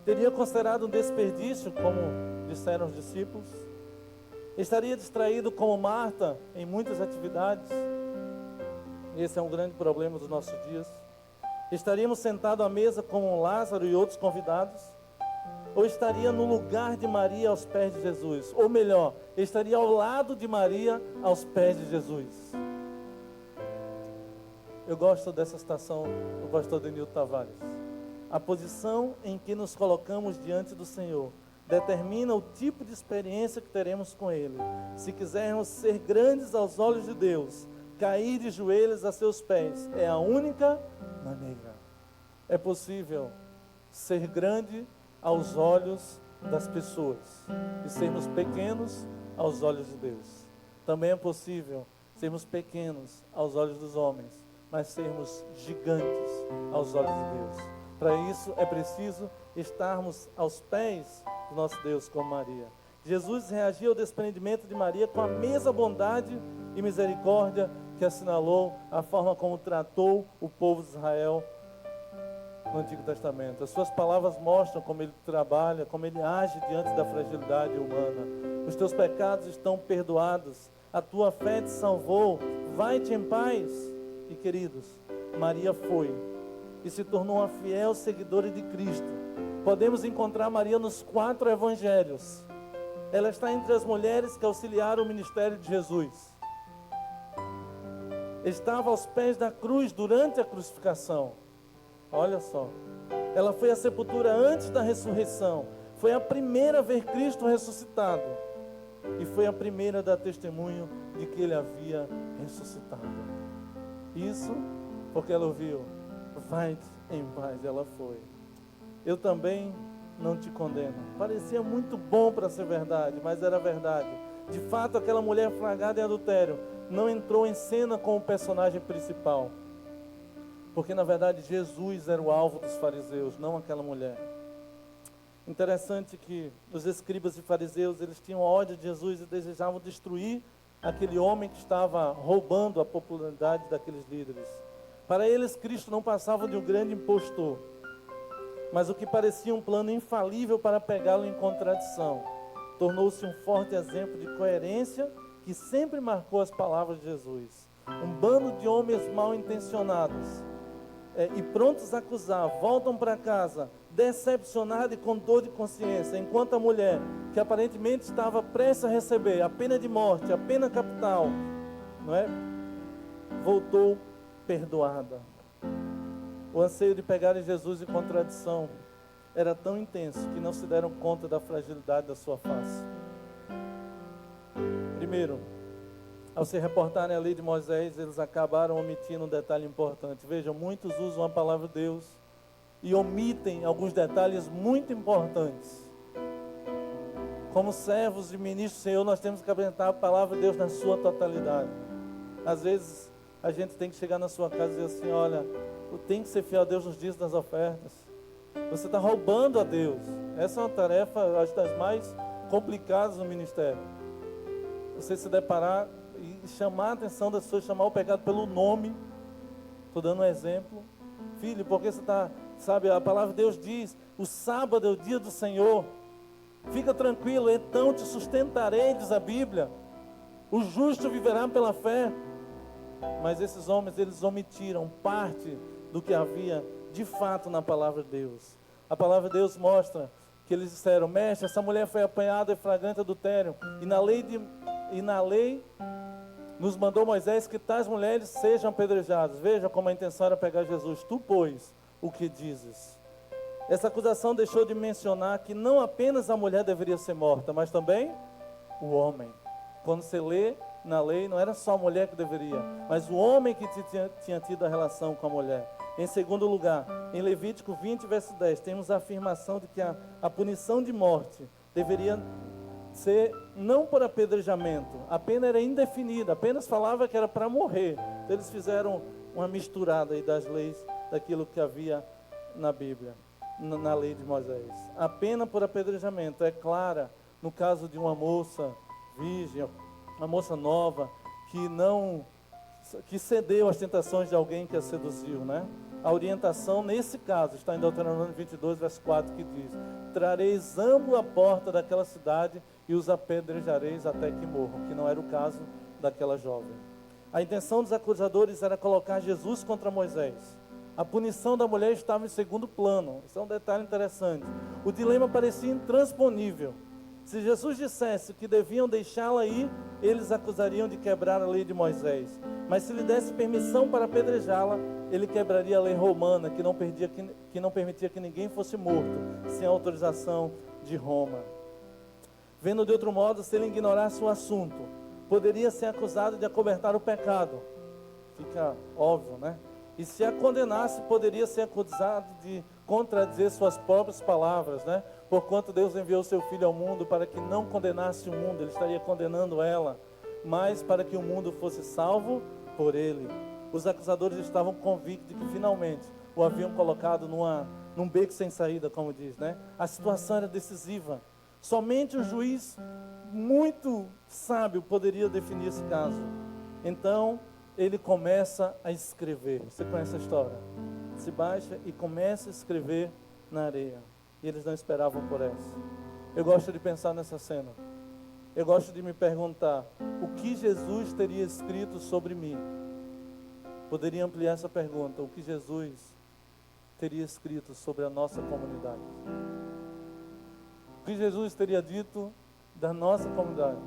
Teria considerado um desperdício, como disseram os discípulos? Estaria distraído como Marta em muitas atividades? Esse é um grande problema dos nossos dias. Estaríamos sentados à mesa com Lázaro e outros convidados? Ou estaria no lugar de Maria aos pés de Jesus? Ou melhor, estaria ao lado de Maria aos pés de Jesus? Eu gosto dessa citação do pastor Denilton Tavares. A posição em que nos colocamos diante do Senhor determina o tipo de experiência que teremos com Ele. Se quisermos ser grandes aos olhos de Deus, cair de joelhos a seus pés é a única maneira. É possível ser grande aos olhos das pessoas e sermos pequenos aos olhos de Deus. Também é possível sermos pequenos aos olhos dos homens, mas sermos gigantes aos olhos de Deus. Para isso é preciso estarmos aos pés do nosso Deus como Maria. Jesus reagiu ao desprendimento de Maria com a mesma bondade e misericórdia que assinalou a forma como tratou o povo de Israel no Antigo Testamento. As suas palavras mostram como ele trabalha, como ele age diante da fragilidade humana. Os teus pecados estão perdoados, a tua fé te salvou, vai-te em paz. E queridos, Maria foi e se tornou uma fiel seguidora de Cristo. Podemos encontrar Maria nos 4 evangelhos. Ela está entre as mulheres que auxiliaram o ministério de Jesus. Estava aos pés da cruz durante a crucificação. Olha só. Ela foi à sepultura antes da ressurreição. Foi a primeira a ver Cristo ressuscitado. E foi a primeira a dar testemunho de que ele havia ressuscitado. Isso porque ela ouviu: vai-te em paz. Ela foi. Eu também não te condeno. Parecia muito bom para ser verdade, mas era verdade. De fato, aquela mulher flagrada em adultério não entrou em cena como personagem principal, porque na verdade Jesus era o alvo dos fariseus, não aquela mulher. Interessante que os escribas e fariseus, eles tinham ódio de Jesus e desejavam destruir aquele homem que estava roubando a popularidade daqueles líderes. Para eles, Cristo não passava de um grande impostor, mas o que parecia um plano infalível para pegá-lo em contradição, tornou-se um forte exemplo de coerência que sempre marcou as palavras de Jesus. Um bando de homens mal intencionados e prontos a acusar, voltam para casa decepcionados e com dor de consciência, enquanto a mulher, que aparentemente estava prestes a receber a pena de morte, a pena capital, não é? Voltou perdoada. O anseio de pegarem Jesus em contradição era tão intenso que não se deram conta da fragilidade da sua face. Primeiro, ao se reportarem a lei de Moisés, eles acabaram omitindo um detalhe importante. Vejam, muitos usam a palavra de Deus e omitem alguns detalhes muito importantes. Como servos e ministros do Senhor, nós temos que apresentar a palavra de Deus na sua totalidade. Às vezes, a gente tem que chegar na sua casa e dizer assim: olha, tem que ser fiel a Deus nos dias das ofertas. Você está roubando a Deus. Essa é uma tarefa, acho, das mais complicadas no ministério. Você se deparar e chamar a atenção das pessoas, chamar o pecado pelo nome. Estou dando um exemplo. Filho, porque você está, sabe, a palavra de Deus diz: o sábado é o dia do Senhor. Fica tranquilo, então te sustentarei, diz a Bíblia. O justo viverá pela fé. Mas esses homens, eles omitiram parte do que havia de fato na palavra de Deus. A palavra de Deus mostra que eles disseram: mestre, essa mulher foi apanhada em flagrante adultério, e na lei nos mandou Moisés que tais mulheres sejam apedrejadas. Veja como a intenção era pegar Jesus. Tu, pois, o que dizes? Essa acusação deixou de mencionar que não apenas a mulher deveria ser morta, mas também o homem. Quando você lê na lei, não era só a mulher que deveria, mas o homem que tinha tido a relação com a mulher. Em segundo lugar, em Levítico 20, verso 10, temos a afirmação de que a punição de morte deveria ser não por apedrejamento. A pena era indefinida, apenas falava que era para morrer. Então eles fizeram uma misturada aí das leis, daquilo que havia na Bíblia, na lei de Moisés. A pena por apedrejamento é clara no caso de uma moça virgem, uma moça nova, que cedeu às tentações de alguém que a seduziu, né? A orientação nesse caso está em Deuteronômio 22, verso 4, que diz: trareis ambos à porta daquela cidade e os apedrejareis até que morram, que não era o caso daquela jovem. A intenção dos acusadores era colocar Jesus contra Moisés. A punição da mulher estava em segundo plano. Isso é um detalhe interessante. O dilema parecia intransponível. Se Jesus dissesse que deviam deixá-la ir, eles acusariam de quebrar a lei de Moisés. Mas se lhe desse permissão para apedrejá-la, ele quebraria a lei romana, que não permitia que ninguém fosse morto sem a autorização de Roma. Vendo de outro modo, se ele ignorasse o assunto, poderia ser acusado de acobertar o pecado. Fica óbvio, né? E se a condenasse, poderia ser acusado de contradizer suas próprias palavras, né? Porquanto Deus enviou seu Filho ao mundo para que não condenasse o mundo, ele estaria condenando ela, mas para que o mundo fosse salvo por ele. Os acusadores estavam convictos de que finalmente o haviam colocado num beco sem saída, como diz, né? A situação era decisiva. Somente um juiz muito sábio poderia definir esse caso. Então, ele começa a escrever. Você conhece a história? Se baixa e começa a escrever na areia. E eles não esperavam por essa. Eu gosto de pensar nessa cena. Eu gosto de me perguntar, o que Jesus teria escrito sobre mim? Poderia ampliar essa pergunta, o que Jesus teria escrito sobre a nossa comunidade? O que Jesus teria dito da nossa comunidade?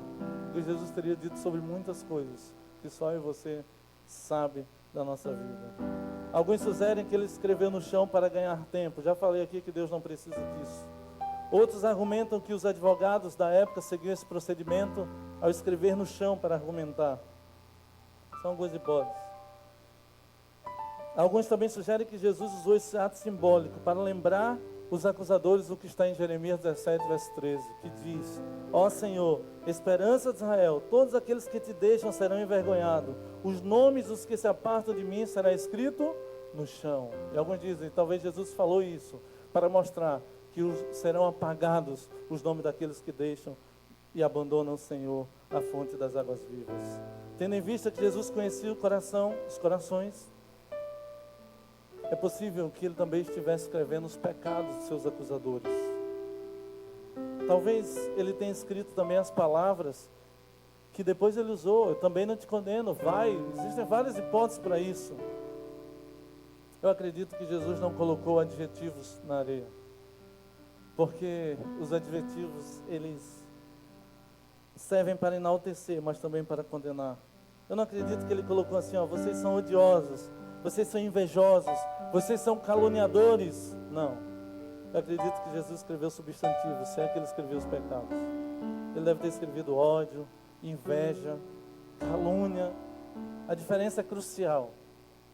O que Jesus teria dito sobre muitas coisas que só eu e você sabe da nossa vida. Alguns sugerem que ele escreveu no chão para ganhar tempo. Já falei aqui que Deus não precisa disso. Outros argumentam que os advogados da época seguiam esse procedimento ao escrever no chão para argumentar. São algumas hipóteses. Alguns também sugerem que Jesus usou esse ato simbólico para lembrar os acusadores o que está em Jeremias 17, verso 13, que diz: ó Senhor, esperança de Israel, todos aqueles que te deixam serão envergonhados, os nomes dos que se apartam de mim será escrito no chão. E alguns dizem, talvez Jesus falou isso para mostrar que serão apagados os nomes daqueles que deixam e abandonam o Senhor, a fonte das águas vivas. Tendo em vista que Jesus conhecia os corações, é possível que ele também estivesse escrevendo os pecados de seus acusadores. Talvez ele tenha escrito também as palavras que depois ele usou. Eu também não te condeno, vai. Existem várias hipóteses para isso. Eu acredito que Jesus não colocou adjetivos na areia, porque os adjetivos, eles servem para enaltecer, mas também para condenar. Eu não acredito que ele colocou assim, ó, vocês são odiosos, vocês são invejosos, vocês são caluniadores. Não. Eu acredito que Jesus escreveu substantivos, se é que ele escreveu os pecados. Ele deve ter escrevido ódio, inveja, calúnia. A diferença é crucial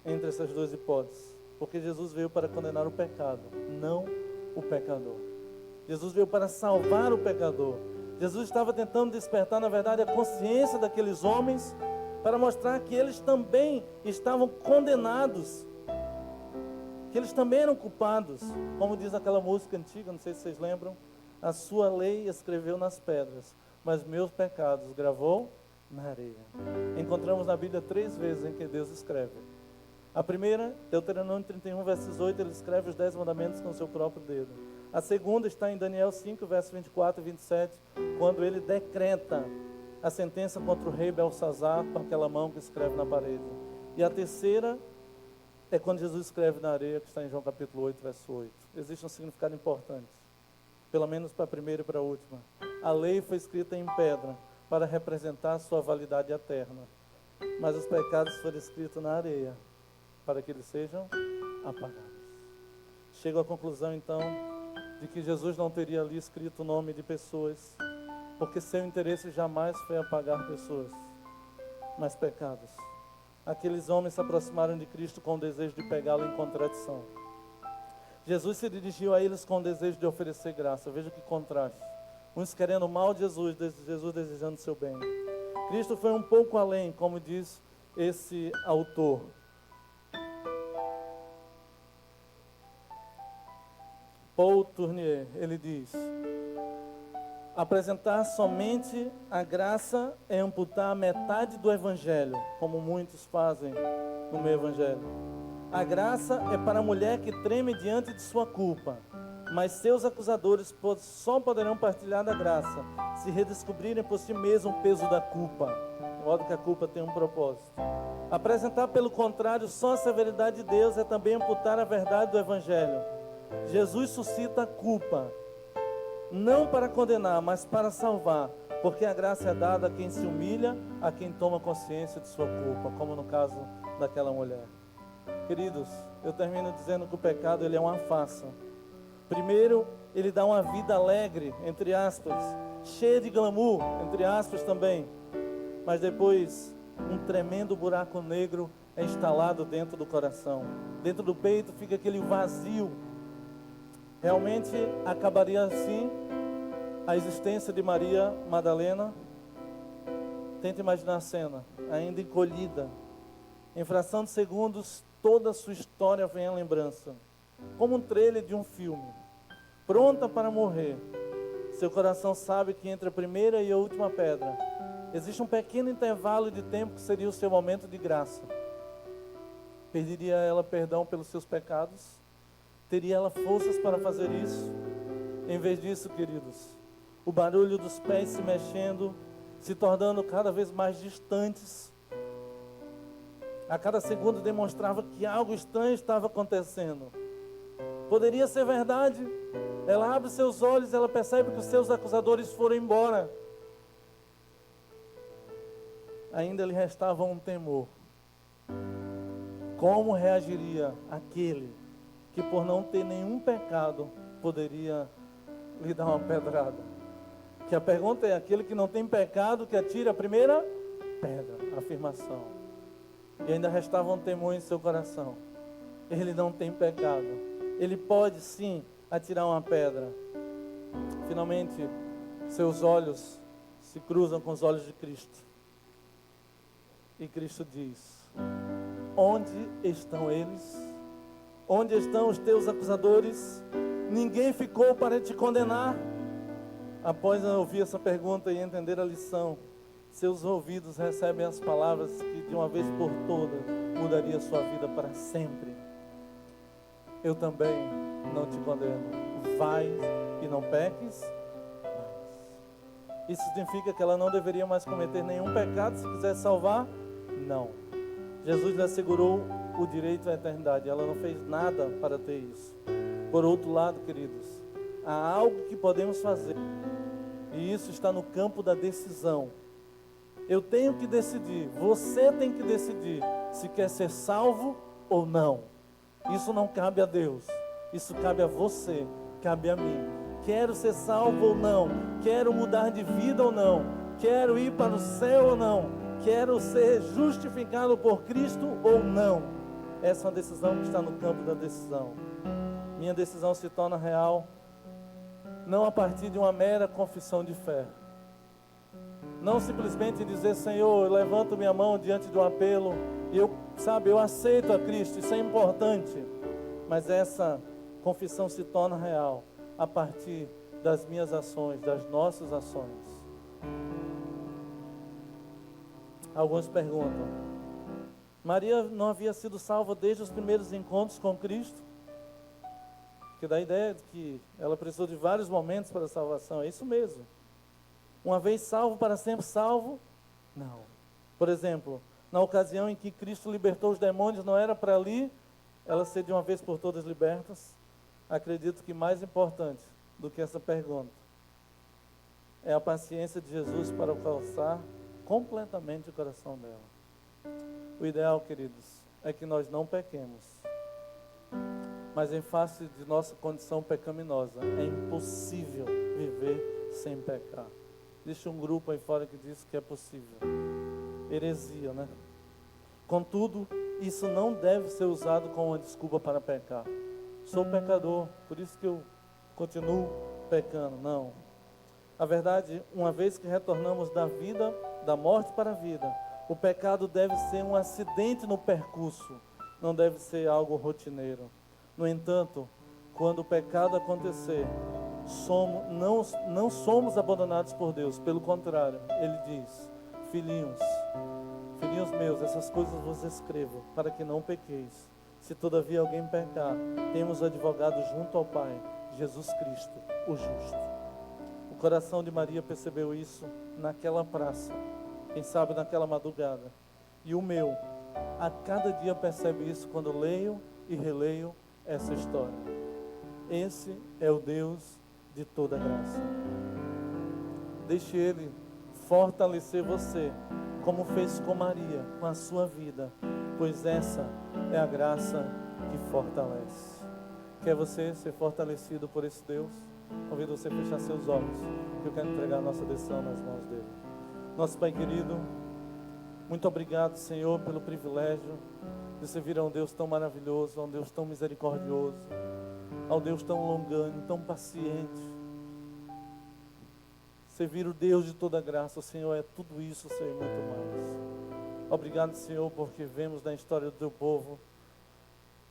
entre essas duas hipóteses, porque Jesus veio para condenar o pecado, não o pecador. Jesus veio para salvar o pecador. Jesus estava tentando despertar, na verdade, a consciência daqueles homens, para mostrar que eles também estavam condenados, que eles também eram culpados. Como diz aquela música antiga, não sei se vocês lembram, a sua lei escreveu nas pedras, mas meus pecados gravou na areia. Encontramos na Bíblia 3 vezes em que Deus escreve. A primeira, Deuteronômio 31, versos 8, ele escreve os 10 mandamentos com o seu próprio dedo. A segunda está em Daniel 5, versos 24 e 27, quando ele decreta a sentença contra o rei Belsazar com aquela mão que escreve na parede. E a terceira é quando Jesus escreve na areia, que está em João capítulo 8, verso 8. Existe um significado importante, pelo menos para a primeira e para a última. A lei foi escrita em pedra para representar a sua validade eterna, mas os pecados foram escritos na areia para que eles sejam apagados. Chego à conclusão então de que Jesus não teria ali escrito o nome de pessoas, porque seu interesse jamais foi apagar pessoas, mas pecados. Aqueles homens se aproximaram de Cristo com o desejo de pegá-lo em contradição. Jesus se dirigiu a eles com o desejo de oferecer graça. Veja que contraste. Uns querendo o mal de Jesus, Jesus desejando o seu bem. Cristo foi um pouco além, como diz esse autor. Paul Tournier, ele diz: apresentar somente a graça é amputar a metade do evangelho, como muitos fazem no meio evangelho. A graça é para a mulher que treme diante de sua culpa, mas seus acusadores só poderão partilhar da graça se redescobrirem por si mesmos o peso da culpa, de modo que a culpa tem um propósito. Apresentar, pelo contrário, só a severidade de Deus é também amputar a verdade do evangelho. Jesus suscita a culpa, não para condenar, mas para salvar, porque a graça é dada a quem se humilha, a quem toma consciência de sua culpa, como no caso daquela mulher. Queridos, eu termino dizendo que o pecado, ele é uma farsa. Primeiro, ele dá uma vida alegre, entre aspas, cheia de glamour, entre aspas também, mas depois um tremendo buraco negro é instalado dentro do coração. Dentro do peito fica aquele vazio. Realmente acabaria assim a existência de Maria Madalena. Tenta imaginar a cena, ainda encolhida, Em fração de segundos, toda a sua história vem à lembrança, como um trailer de um filme, pronta para morrer. Seu coração sabe que entre a primeira e a última pedra existe um pequeno intervalo de tempo que seria o seu momento de graça. Pediria ela perdão pelos seus pecados? Teria ela forças para fazer isso? Em vez disso, queridos, o barulho dos pés se mexendo, se tornando cada vez mais distantes, a cada segundo demonstrava que algo estranho estava acontecendo. Poderia ser verdade. Ela abre seus olhos, ela percebe que os seus acusadores foram embora. Ainda lhe restava um temor. Como reagiria aquele que, por não ter nenhum pecado, poderia lhe dar uma pedrada? Que a pergunta é: aquele que não tem pecado, que atire a primeira pedra. Afirmação. E ainda restava um temor em seu coração. Ele não tem pecado. Ele pode sim atirar uma pedra. Finalmente, seus olhos se cruzam com os olhos de Cristo. E Cristo diz: onde estão eles? Onde estão os teus acusadores? Ninguém ficou para te condenar? Após ouvir essa pergunta e entender a lição, seus ouvidos recebem as palavras que de uma vez por todas mudaria sua vida para sempre. Eu também não te condeno. Vai e não peques mais. Isso significa que ela não deveria mais cometer nenhum pecado se quiser salvar? Não. Jesus lhe assegurou o direito à eternidade. Ela não fez nada para ter isso. Por outro lado, queridos, há algo que podemos fazer. E isso está no campo da decisão. Eu tenho que decidir, você tem que decidir se quer ser salvo ou não. Isso não cabe a Deus, isso cabe a você, cabe a mim. Quero ser salvo ou não? Quero mudar de vida ou não? Quero ir para o céu ou não? Quero ser justificado por Cristo ou não? Essa é uma decisão que está no campo da decisão. Minha decisão se torna real não a partir de uma mera confissão de fé. Não simplesmente dizer: Senhor, eu levanto minha mão diante de um apelo e eu aceito a Cristo, isso é importante. Mas essa confissão se torna real a partir das minhas ações, das nossas ações. Alguns perguntam: Maria não havia sido salva desde os primeiros encontros com Cristo? Que dá a ideia de que ela precisou de vários momentos para a salvação. É isso mesmo. Uma vez salvo, para sempre salvo? Não. Por exemplo, na ocasião em que Cristo libertou os demônios, não era para ali elas ser de uma vez por todas libertas? Acredito que mais importante do que essa pergunta é a paciência de Jesus para alcançar completamente o coração dela. O ideal, queridos, é que nós não pequemos. Mas em face de nossa condição pecaminosa, é impossível viver sem pecar. Existe um grupo aí fora que diz que é possível. Heresia, né? Contudo, isso não deve ser usado como uma desculpa para pecar. Sou pecador, por isso que eu continuo pecando. Não. A verdade, uma vez que retornamos da vida, da morte para a vida, o pecado deve ser um acidente no percurso, não deve ser algo rotineiro. No entanto, quando o pecado acontecer, não somos abandonados por Deus. Pelo contrário, Ele diz: filhinhos meus, essas coisas vos escrevo, para que não pequeis. Se todavia alguém pecar, temos advogado junto ao Pai, Jesus Cristo, o justo. O coração de Maria percebeu isso naquela praça, quem sabe naquela madrugada. E o meu, a cada dia percebe isso quando leio e releio essa história. Esse é o Deus de toda graça. Deixe Ele fortalecer você, como fez com Maria, com a sua vida, pois essa é a graça que fortalece. Quer você ser fortalecido por esse Deus? Convido você a fechar seus olhos, que eu quero entregar a nossa decisão nas mãos dele. Nosso Pai querido, muito obrigado, Senhor, pelo privilégio de servir a um Deus tão maravilhoso, a um Deus tão misericordioso, a um Deus tão longânimo, tão paciente. Servir o Deus de toda graça, o Senhor é tudo isso, Senhor, e muito mais. Obrigado, Senhor, porque vemos na história do teu povo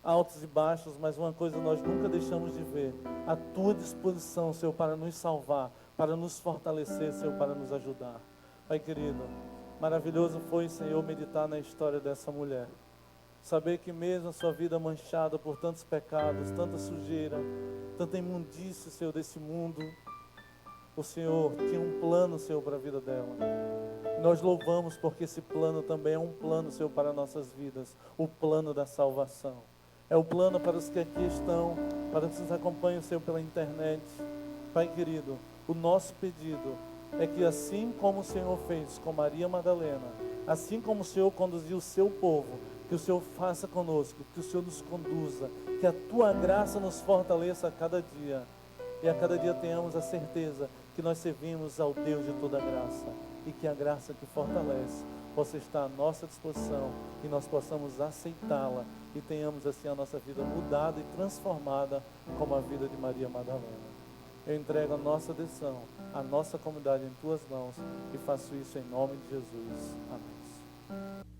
altos e baixos, mas uma coisa nós nunca deixamos de ver: a tua disposição, Senhor, para nos salvar, para nos fortalecer, Senhor, para nos ajudar. Pai querido, maravilhoso foi, Senhor, meditar na história dessa mulher. Saber que mesmo a sua vida manchada por tantos pecados, tanta sujeira, tanta imundície, Senhor, desse mundo, o Senhor tinha um plano, Senhor, para a vida dela. E nós louvamos porque esse plano também é um plano, Senhor, para nossas vidas. O plano da salvação. É o plano para os que aqui estão, para os que nos acompanham, Senhor, pela internet. Pai querido, o nosso pedido é que assim como o Senhor fez com Maria Madalena, assim como o Senhor conduziu o seu povo, que o Senhor faça conosco, que o Senhor nos conduza, que a tua graça nos fortaleça a cada dia. E a cada dia tenhamos a certeza que nós servimos ao Deus de toda graça. E que a graça que fortalece possa estar à nossa disposição e nós possamos aceitá-la e tenhamos assim a nossa vida mudada e transformada como a vida de Maria Madalena. Eu entrego a nossa decisão, a nossa comunidade em tuas mãos e faço isso em nome de Jesus. Amém.